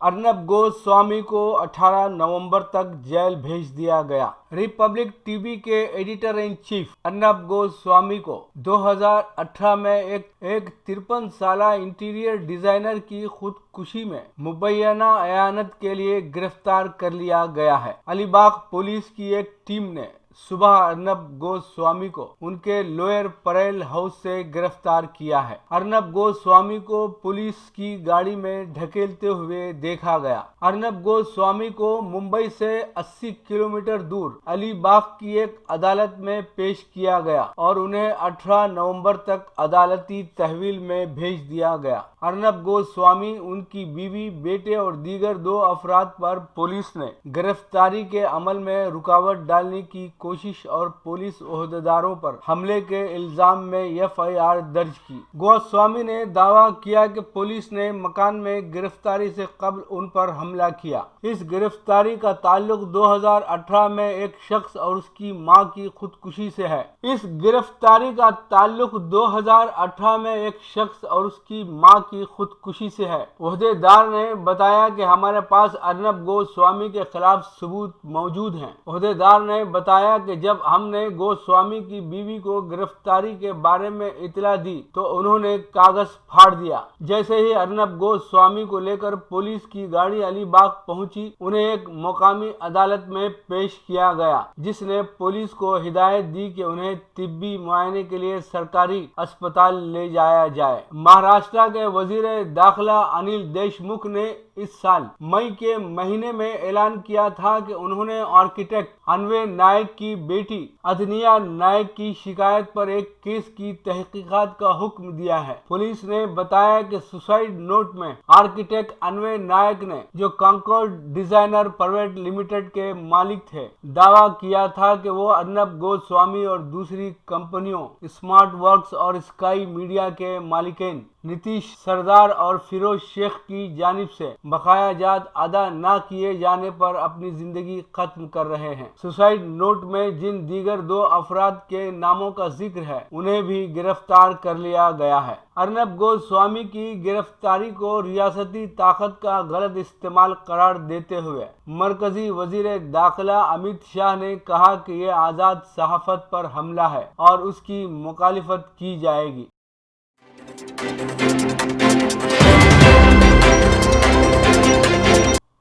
अर्नब गोस्वामी को 18 नवंबर तक जेल भेज दिया गया। रिपब्लिक टीवी के editor in chief Arnab Goswami को 2018 में एक 53 साला इंटीरियर डिजाइनर की खुदकुशी में मुबैना एयानत के लिए गिरफ्तार कर लिया गया है। अलीबाग पुलिस की एक टीम ने सुबह अर्नब गोस्वामी को उनके लोअर परेल हाउस से गिरफ्तार किया है। अर्नब गोस्वामी को पुलिस की गाड़ी में ढकेलते हुए देखा गया। अर्नब गोस्वामी को मुंबई से 80 किलोमीटर दूर अलीबाग की एक अदालत में पेश किया गया और उन्हें 18 नवंबर तक अदालती तहवील में भेज दिया गया। अर्नब गोस्वामी, उनकी बीवी, बेटे और दीगर 2 अफराद पर पुलिस ने गिरफ्तारी के अमल में रुकावट डालने की कोशिश और पुलिस ओहदेदारों पर हमले के इल्जाम में एफआईआर दर्ज की। गोस्वामी ने दावा किया कि पुलिस ने मकान में गिरफ्तारी से कबल उन पर हमला किया। इस गिरफ्तारी का ताल्लुक 2018 में एक शख्स और उसकी मां की खुदकुशी से है। इस गिरफ्तारी का ताल्लुक 2018 में एक शख्स और उसकी मां की खुदकुशी से है। ओहदेदार ने बताया कि हमारे पास अर्नब गोस्वामी के खिलाफ सबूत मौजूद हैं। ओहदेदार ने बताया कि जब हमने गोस्वामी की बीवी को गिरफ्तारी के बारे में इतला दी तो उन्होंने कागज फाड़ दिया। जैसे ही अर्नब गोस्वामी को लेकर पुलिस की गाड़ी अलीबाग पहुंची, उन्हें एक मुकामी अदालत में पेश किया गया, जिसने पुलिस को हिदायत दी कि उन्हें तिब्बी मुआयने के लिए सरकारी अस्पताल ले जाया जाए। महाराष्ट्र के वजीर दाखिला अनिल देशमुख ने इस साल मई के महीने में ऐलान किया था कि उन्होंने आर्किटेक्ट अन्वय नायक की बेटी अदनिया नायक की शिकायत पर एक केस की तहकीकात का हुक्म दिया है। पुलिस ने बताया कि सुसाइड नोट में आर्किटेक्ट अन्वय नायक ने, जो कॉन्कॉर्ड डिजाइनर प्राइवेट लिमिटेड के मालिक थे, दावा किया था कि वो अर्नब गोस्वामी और दूसरी कंपनियों स्मार्ट वर्क्स और स्काई मीडिया के मालिकान नीतीश सरदार और फिरोज शेख की जानिब से बकाया जात अदा न किए जाने पर अपनी जिंदगी खत्म कर रहे हैं। सुसाइड नोट में जिन दीगर 2 अफराद के नामों का जिक्र है, उन्हें भी गिरफ्तार कर लिया गया है। अर्नब गोस्वामी की गिरफ्तारी को रियासती ताकत का गलत इस्तेमाल करार देते हुए मरकजी वजीर दाखिला अमित शाह ने कहा कि यह आजाद सहाफत पर हमला है और उसकी मुखालिफत की जाएगी।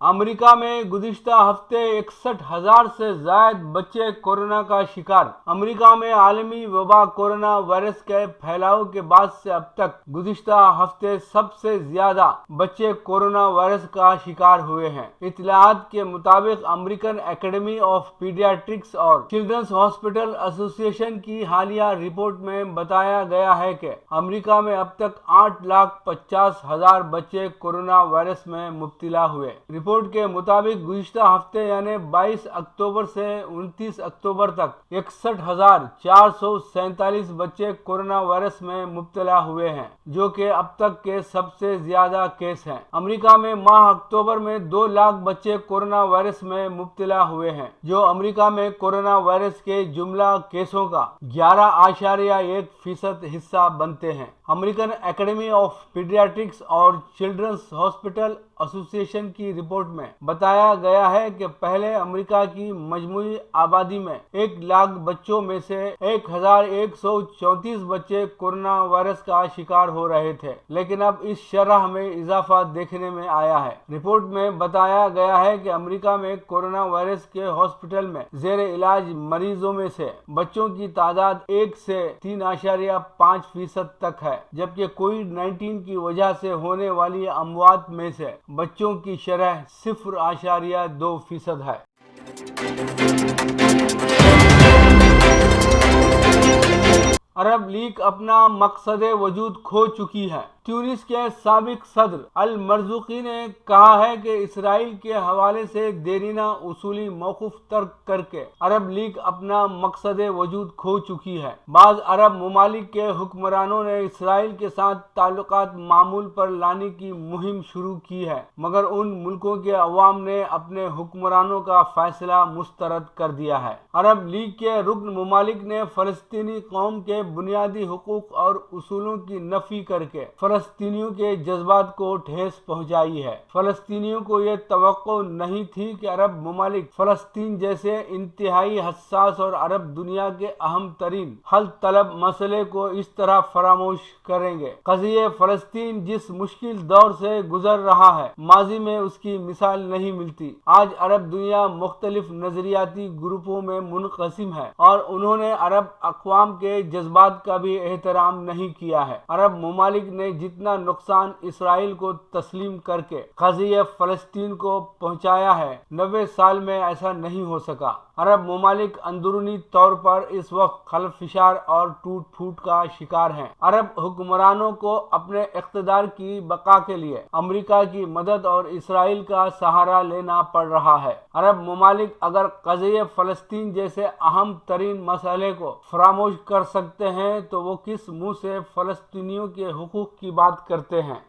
अमेरिका में गुज़िश्ता हफ्ते 61,000 से ज़ायद बच्चे कोरोना का शिकार। अमेरिका में आलमी वबा कोरोना वायरस के फैलाव के बाद से अब तक गुज़िश्ता हफ्ते सबसे ज्यादा बच्चे कोरोना वायरस का शिकार हुए हैं। इत्तलाआत के मुताबिक अमेरिकन एकेडमी ऑफ पीडियाट्रिक्स और चिल्ड्रंस हॉस्पिटल एसोसिएशन की हालिया रिपोर्ट में बताया गया है कि अमेरिका में अब तक 8,50,000 बच्चे कोरोना वायरस में मुब्तला हुए। रिपोर्ट के मुताबिक गुज़िश्ता हफ्ते यानी 22 अक्टूबर से 29 अक्टूबर तक 61,447 बच्चे कोरोना वायरस में मुब्तला हुए हैं, जो कि अब तक के सबसे ज्यादा केस हैं। अमेरिका में माह अक्टूबर में 2 लाख बच्चे कोरोना वायरस में मुब्तला हुए हैं, जो अमेरिका में कोरोना वायरस के जुमला केसों का 11.1% हिस्सा बनते हैं। अमेरिकन एकेडमी ऑफ पीडियाट्रिक्स और चिल्ड्रंस हॉस्पिटल एसोसिएशन की रिपोर्ट में बताया गया है कि पहले अमेरिका की मजमूई आबादी में 1 लाख बच्चों में से 1,134 बच्चे कोरोना वायरस का शिकार हो रहे थे, लेकिन अब इस शरह में इजाफा देखने में आया है। रिपोर्ट में बताया गया है कि अमेरिका में कोरोना वायरस के हॉस्पिटल में जेर इलाज मरीजों में से बच्चों की तादाद 1 से 3.5% तक है, जबकि कोविड-19 की वजह से होने वाली अमवात में से बच्चों की शरह 0.2% है। अरब लीग अपना मकसद वजूद खो चुकी है। ट्यूनिस के साबिक सदर अल मर्जुकी ने कहा है कि इसराइल के हवाले से देरीना उसूली मौकूफ तर्क करके अरब लीग अपना मकसद वजूद खो चुकी है। बाज़ अरब ममालिक के हुक्मरानों ने इसराइल के साथ ताल्लुकात मामूल पर लाने की मुहिम शुरू की है, मगर उन मुल्कों के अवाम ने अपने हुक्मरानों का फैसला मुस्तरद कर दिया है। अरब लीग के रुकन ममालिक ने फलस्तीनी कौम के बुनियादी हुकूक और उसूलों की नफी करके فلسطینیوں کے جذبات کو ٹھیس پہنچائی ہے۔ فلسطینیوں کو یہ توقع نہیں تھی کہ عرب ممالک فلسطین جیسے انتہائی حساس اور عرب دنیا کے اہم ترین حل طلب مسئلے کو اس طرح فراموش کریں گے۔ قضیہ فلسطین جس مشکل دور سے گزر رہا ہے، ماضی میں اس کی مثال نہیں ملتی۔ آج عرب دنیا مختلف نظریاتی گروپوں میں منقسم ہے اور انہوں نے عرب اقوام کے جذبات کا بھی احترام نہیں کیا ہے۔ عرب ممالک نے جتنا نقصان اسرائیل کو تسلیم کر کے قضیہ فلسطین کو پہنچایا ہے، 90 سال میں ایسا نہیں ہو سکا۔ عرب ممالک اندرونی طور پر اس وقت خلفشار اور ٹوٹ پھوٹ کا شکار ہیں۔ عرب حکمرانوں کو اپنے اقتدار کی بقا کے لیے امریکہ کی مدد اور اسرائیل کا سہارا لینا پڑ رہا ہے۔ عرب ممالک اگر قضیہ فلسطین جیسے اہم ترین مسئلے کو فراموش کر سکتے ہیں تو وہ کس منہ سے فلسطینیوں کے حقوق کی بات کرتے ہیں؟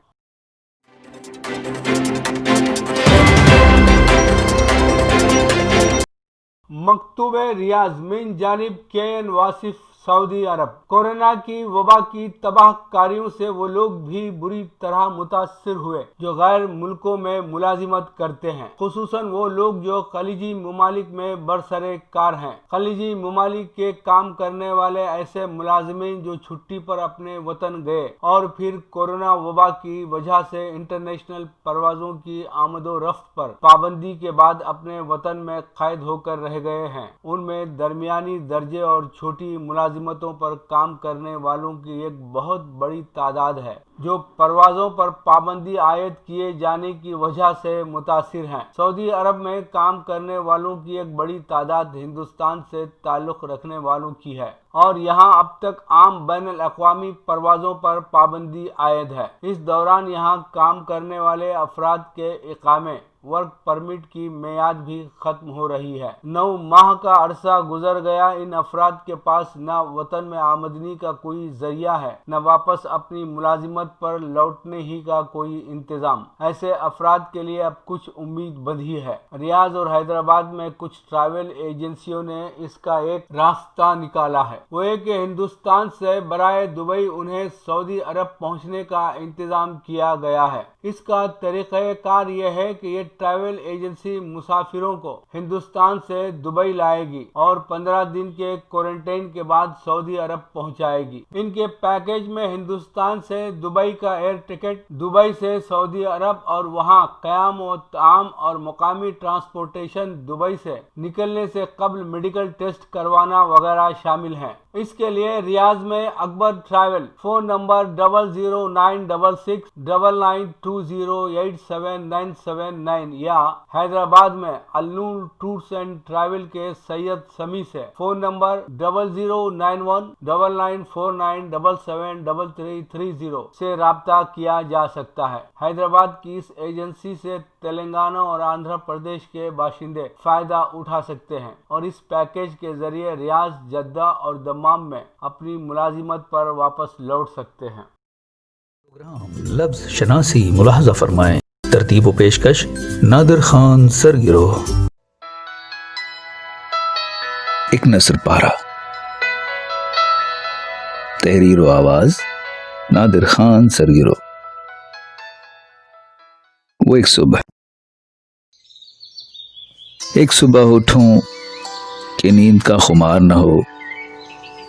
مکتوب ریاض من جانب کے واصف سعودی عرب۔ کورونا کی وبا کی تباہ کاریوں سے وہ لوگ بھی بری طرح متاثر ہوئے جو غیر ملکوں میں ملازمت کرتے ہیں، خصوصاً وہ لوگ جو خلیجی ممالک میں برسر کار ہیں۔ خلیجی ممالک کے کام کرنے والے ایسے ملازمین جو چھٹی پر اپنے وطن گئے اور پھر کورونا وبا کی وجہ سے انٹرنیشنل پروازوں کی آمد و رفت پر پابندی کے بعد اپنے وطن میں قید ہو کر رہ گئے ہیں، ان میں درمیانی درجے اور چھوٹی ملازمتوں پر کام کرنے والوں کی ایک بہت بڑی تعداد ہے جو پروازوں پر پابندی عائد کیے جانے کی وجہ سے متاثر ہیں۔ سعودی عرب میں کام کرنے والوں کی ایک بڑی تعداد ہندوستان سے تعلق رکھنے والوں کی ہے اور یہاں اب تک عام بین الاقوامی پروازوں پر پابندی عائد ہے۔ اس دوران یہاں کام کرنے والے افراد کے اقامے ورک پرمٹ کی میعاد بھی ختم ہو رہی ہے۔ 9 ماہ کا عرصہ گزر گیا، ان افراد کے پاس نہ وطن میں آمدنی کا کوئی ذریعہ ہے، نہ واپس اپنی ملازمت پر لوٹنے ہی کا کوئی انتظام۔ ایسے افراد کے لیے اب کچھ امید بندھی ہے۔ ریاض اور حیدرآباد میں کچھ ٹریول ایجنسیوں نے اس کا ایک راستہ نکالا ہے، وہ یہ کہ ہندوستان سے برائے دبئی انہیں سعودی عرب پہنچنے کا انتظام کیا گیا ہے۔ اس کا طریقہ کار یہ ہے کہ یہ ٹریول ایجنسی مسافروں کو ہندوستان سے دبئی لائے گی اور 15 دن کے کوارنٹائن کے بعد سعودی عرب پہنچائے گی۔ ان کے پیکیج میں ہندوستان سے دبئی کا ایئر ٹکٹ، دبئی سے سعودی عرب اور وہاں قیام و طعام اور مقامی ٹرانسپورٹیشن، دبئی سے نکلنے سے قبل میڈیکل ٹیسٹ کروانا وغیرہ شامل ہیں۔ اس کے لیے ریاض میں اکبر ٹریول، فون نمبر 0096699208797 یا حیدرآباد میں النور ٹورز اینڈ ٹریول کے سید سمیع سے فون نمبر 00919949773330 سے رابطہ کیا جا سکتا ہے۔ حیدرآباد کی اس ایجنسی سے تلنگانہ اور آندھرا پردیش کے باشندے فائدہ اٹھا سکتے ہیں اور اس پیکیج کے ذریعے ریاض، جدہ اور دمام میں اپنی ملازمت پر واپس لوٹ سکتے ہیں۔ پروگرام لفظ شناسی ملاحظہ فرمائیں۔ ترتیب و پیشکش نادر خان سرگرو۔ ایک نثر پارہ، تحریر و آواز نادر خان سرگرو۔ وہ ایک صبح اٹھوں کہ نیند کا خمار نہ ہو،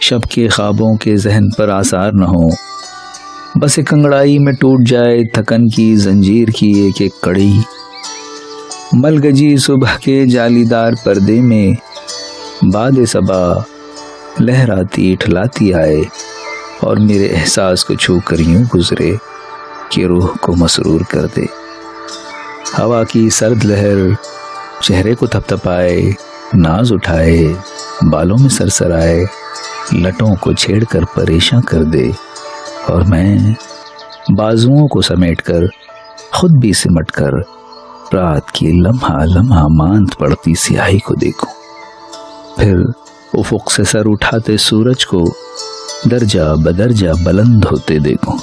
شب کے خوابوں کے ذہن پر آثار نہ ہو، بس ایک انگڑائی میں ٹوٹ جائے تھکن کی زنجیر کی ایک ایک کڑی، ملگجی صبح کے جالی دار پردے میں باد صبا لہراتی ٹھلاتی آئے اور میرے احساس کو چھو کر یوں گزرے کہ روح کو مسرور کر دے۔ ہوا کی سرد لہر چہرے کو تھپتھپائے، ناز اٹھائے، بالوں میں سرسرائے، لٹوں کو چھیڑ کر پریشاں کر دے اور میں بازوؤں کو سمیٹ کر خود بھی سمٹ کر رات کی لمحہ لمحہ ماند پڑتی سیاہی کو دیکھوں، پھر افق سے سر اٹھاتے سورج کو درجہ بدرجہ بلند ہوتے دیکھوں،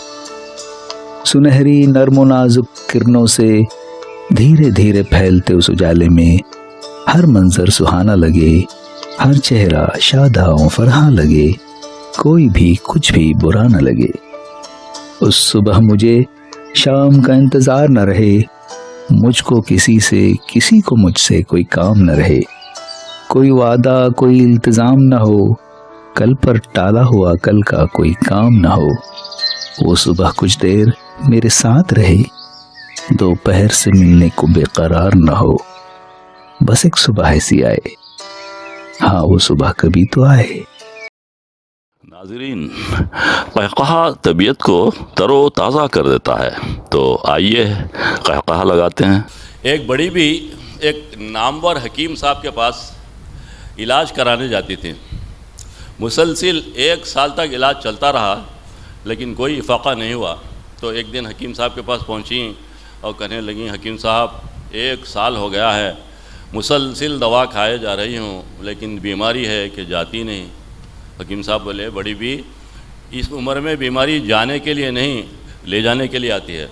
سنہری نرم و نازک کرنوں سے دھیرے دھیرے پھیلتے اس اجالے میں ہر منظر سہانا لگے، ہر چہرہ شاداں و فرحاں لگے، کوئی بھی کچھ بھی برا نہ لگے۔ उस सुबह मुझे शाम का इंतजार न रहे, मुझको किसी से, किसी को मुझसे कोई काम न रहे, कोई वादा कोई इल्तिजाम न हो, कल पर टाला हुआ कल का कोई काम न हो। वो सुबह कुछ देर मेरे साथ रहे, दोपहर से मिलने को बेकरार न हो। बस एक सुबह ऐसी आए, हाँ वो सुबह कभी तो आए। नाज़रीन, कहकहा तबीयत को तरो ताज़ा कर देता है, तो आइए कहकहा लगाते हैं। एक बड़ी भी एक नामवर हकीम साहब के पास इलाज कराने जाती थी। मुसलसिल 1 साल तक इलाज चलता रहा, लेकिन कोई इफ़ाक़ा नहीं हुआ। तो एक दिन हकीम साहब के पास पहुंची और कहने लगी, हकीम साहब 1 साल हो गया है, मुसलसिल दवा खाए जा रही हूँ, लेकिन बीमारी है कि जाती नहीं। हकीम साहब बोले, बड़ी भी इस उम्र में बीमारी जाने के लिए नहीं, ले जाने के लिए आती है।